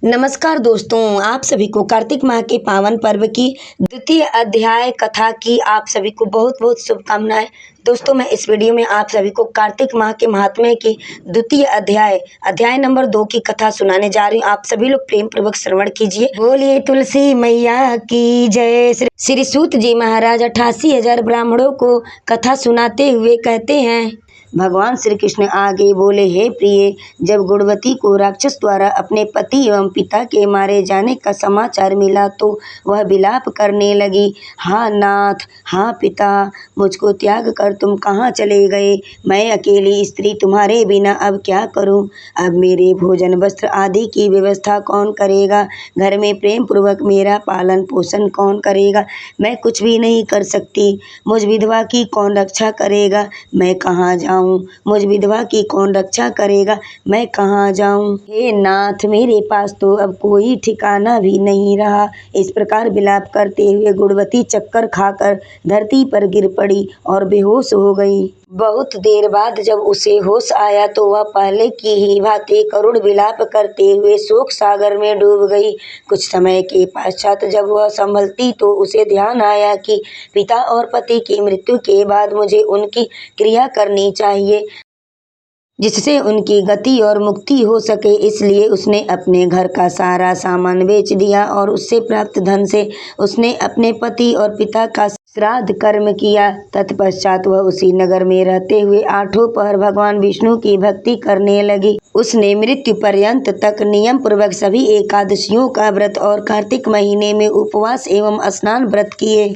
नमस्कार दोस्तों, आप सभी को कार्तिक माह के पावन पर्व की द्वितीय अध्याय कथा की आप सभी को बहुत बहुत शुभकामनाएं। दोस्तों, मैं इस वीडियो में आप सभी को कार्तिक माह के महात्म्य की द्वितीय अध्याय नंबर 2 की कथा सुनाने जा रही हूँ। आप सभी लोग प्रेम पूर्वक श्रवण कीजिए। बोलिए तुलसी मैया की जय। श्री सूत जी महाराज 88,000 ब्राह्मणों को कथा सुनाते हुए कहते हैं। भगवान श्री कृष्ण आगे बोले, हे प्रिय, जब गुणवती को राक्षस द्वारा अपने पति एवं पिता के मारे जाने का समाचार मिला तो वह विलाप करने लगी। हाँ नाथ, हाँ पिता, मुझको त्याग कर तुम कहाँ चले गए? मैं अकेली स्त्री तुम्हारे बिना अब क्या करूं? अब मेरे भोजन वस्त्र आदि की व्यवस्था कौन करेगा? घर में प्रेम पूर्वक मेरा पालन पोषण कौन करेगा? मैं कुछ भी नहीं कर सकती। मुझ विधवा की कौन रक्षा करेगा? मैं कहाँ जाऊं? मुझ विधवा की कौन रक्षा करेगा? मैं कहाँ जाऊं? हे नाथ, मेरे पास तो अब कोई ठिकाना भी नहीं रहा। इस प्रकार विलाप करते हुए गुणवती चक्कर खाकर धरती पर गिर पड़ी और बेहोश हो गई। बहुत देर बाद जब उसे होश आया तो वह पहले की ही भांति करुण विलाप करते हुए शोक सागर में डूब गई। कुछ समय के पश्चात जब वह संभलती तो उसे ध्यान आया कि पिता और पति की मृत्यु के बाद मुझे उनकी क्रिया करनी चाहिए, जिससे उनकी गति और मुक्ति हो सके। इसलिए उसने अपने घर का सारा सामान बेच दिया और उससे प्राप्त धन से उसने अपने पति और पिता का श्राद्ध कर्म किया। तत्पश्चात वह उसी नगर में रहते हुए 8 पहर भगवान विष्णु की भक्ति करने लगी। उसने मृत्यु पर्यंत तक नियम पूर्वक सभी एकादशियों का व्रत और कार्तिक महीने में उपवास एवं स्नान व्रत किए।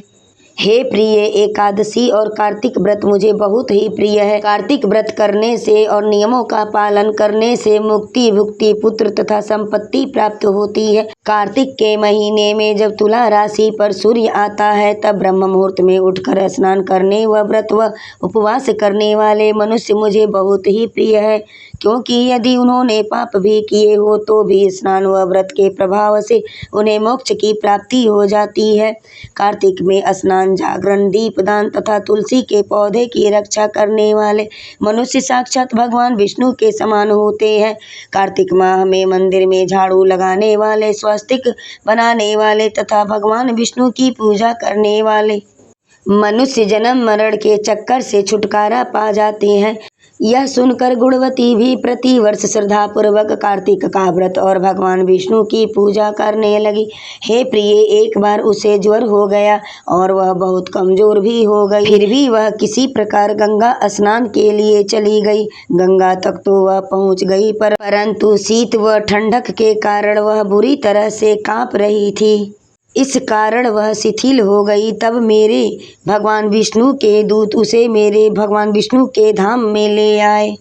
हे प्रिय, एकादशी और कार्तिक व्रत मुझे बहुत ही प्रिय है। कार्तिक व्रत करने से और नियमों का पालन करने से मुक्ति, भुक्ति, पुत्र तथा संपत्ति प्राप्त होती है। कार्तिक के महीने में जब तुला राशि पर सूर्य आता है तब ब्रह्म मुहूर्त में उठकर स्नान करने व व्रत व उपवास करने वाले मनुष्य मुझे बहुत ही प्रिय है, क्योंकि यदि उन्होंने पाप भी किए हो तो भी स्नान व व्रत के प्रभाव से उन्हें मोक्ष की प्राप्ति हो जाती है। कार्तिक में स्नान, जागरण, दीपदान तथा तुलसी के पौधे की रक्षा करने वाले मनुष्य साक्षात भगवान विष्णु के समान होते हैं। कार्तिक माह में मंदिर में झाड़ू लगाने वाले, स्वस्तिक बनाने वाले तथा भगवान विष्णु की पूजा करने वाले मनुष्य जन्म मरण के चक्कर से छुटकारा पा जाते हैं। यह सुनकर गुणवती भी प्रतिवर्ष श्रद्धा पूर्वक कार्तिक का व्रत और भगवान विष्णु की पूजा करने लगी। हे प्रिय, एक बार उसे ज्वर हो गया और वह बहुत कमजोर भी हो गई। फिर भी वह किसी प्रकार गंगा स्नान के लिए चली गई। गंगा तक तो वह पहुंच गई, परंतु शीत व ठंडक के कारण वह बुरी तरह से कांप रही थी। इस कारण वह शिथिल हो गई। तब मेरे भगवान विष्णु के दूत उसे मेरे भगवान विष्णु के धाम में ले आए।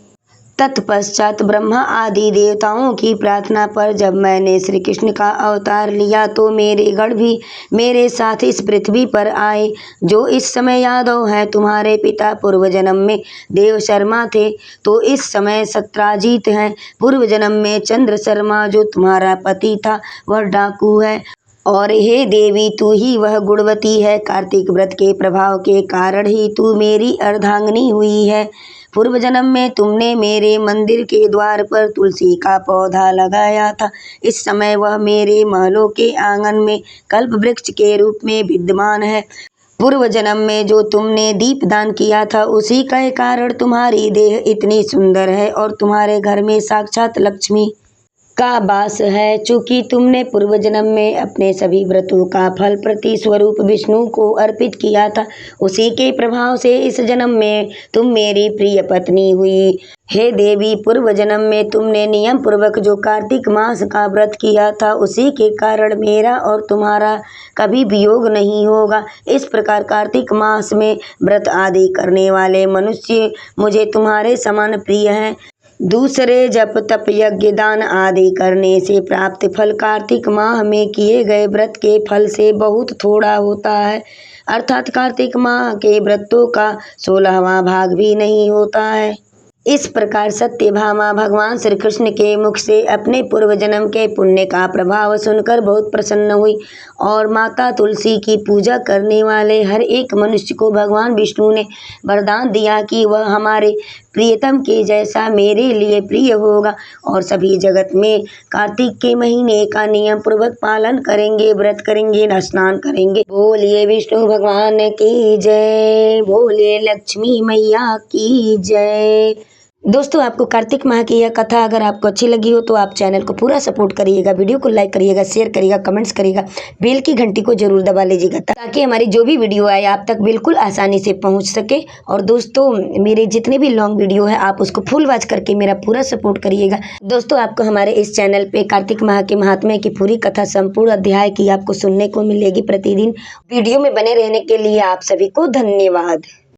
तत्पश्चात ब्रह्मा आदि देवताओं की प्रार्थना पर जब मैंने श्री कृष्ण का अवतार लिया तो मेरे गण भी मेरे साथ इस पृथ्वी पर आए। जो इस समय यादव हैं, तुम्हारे पिता पूर्व जन्म में देव शर्मा थे तो इस समय सत्राजीत हैं। पूर्व जन्म में चंद्र शर्मा जो तुम्हारा पति था वह डाकू है। और हे देवी, तू ही वह गुणवती है। कार्तिक व्रत के प्रभाव के कारण ही तू मेरी अर्धांगिनी हुई है। पूर्व जन्म में तुमने मेरे मंदिर के द्वार पर तुलसी का पौधा लगाया था। इस समय वह मेरे महलों के आंगन में कल्प वृक्ष के रूप में विद्यमान है। पूर्व जन्म में जो तुमने दीपदान किया था उसी के कारण तुम्हारी देह इतनी सुंदर है और तुम्हारे घर में साक्षात लक्ष्मी का वास है। चूंकि तुमने पूर्व जन्म में अपने सभी व्रतों का फल प्रति स्वरूप विष्णु को अर्पित किया था, उसी के प्रभाव से इस जन्म में तुम मेरी प्रिय पत्नी हुई। हे देवी, पूर्व जन्म में तुमने नियम पूर्वक जो कार्तिक मास का व्रत किया था उसी के कारण मेरा और तुम्हारा कभी वियोग नहीं होगा। इस प्रकार कार्तिक मास में व्रत आदि करने वाले मनुष्य मुझे तुम्हारे समान प्रिय हैं। दूसरे जप, तप, यज्ञ, दान आदि करने से प्राप्त फल कार्तिक माह में किए गए व्रत के फल से बहुत थोड़ा होता है, अर्थात कार्तिक माह के व्रतों का 16वां भाग भी नहीं होता है। इस प्रकार सत्यभामा भगवान श्री कृष्ण के मुख से अपने पूर्व जन्म के पुण्य का प्रभाव सुनकर बहुत प्रसन्न हुई और माता तुलसी की पूजा करने वाले हर एक मनुष्य को भगवान विष्णु ने वरदान दिया कि वह हमारे प्रियतम के जैसा मेरे लिए प्रिय होगा। और सभी जगत में कार्तिक के महीने का नियम पूर्वक पालन करेंगे, व्रत करेंगे, स्नान करेंगे। बोलिए विष्णु भगवान की जय, बोलिए लक्ष्मी मैया की जय। दोस्तों, आपको कार्तिक माह की यह कथा अगर आपको अच्छी लगी हो तो आप चैनल को पूरा सपोर्ट करिएगा, वीडियो को लाइक करिएगा, शेयर करिएगा, कमेंट्स करिएगा, बेल की घंटी को जरूर दबा लीजिएगा ताकि हमारी जो भी वीडियो आए आप तक बिल्कुल आसानी से पहुंच सके। और दोस्तों, मेरे जितने भी लॉन्ग वीडियो है आप उसको फुल वॉच करके मेरा पूरा सपोर्ट करिएगा। दोस्तों, आपको हमारे इस चैनल पे कार्तिक माह के महात्म्य की पूरी कथा संपूर्ण अध्याय की आपको सुनने को मिलेगी प्रतिदिन। वीडियो में बने रहने के लिए आप सभी को धन्यवाद।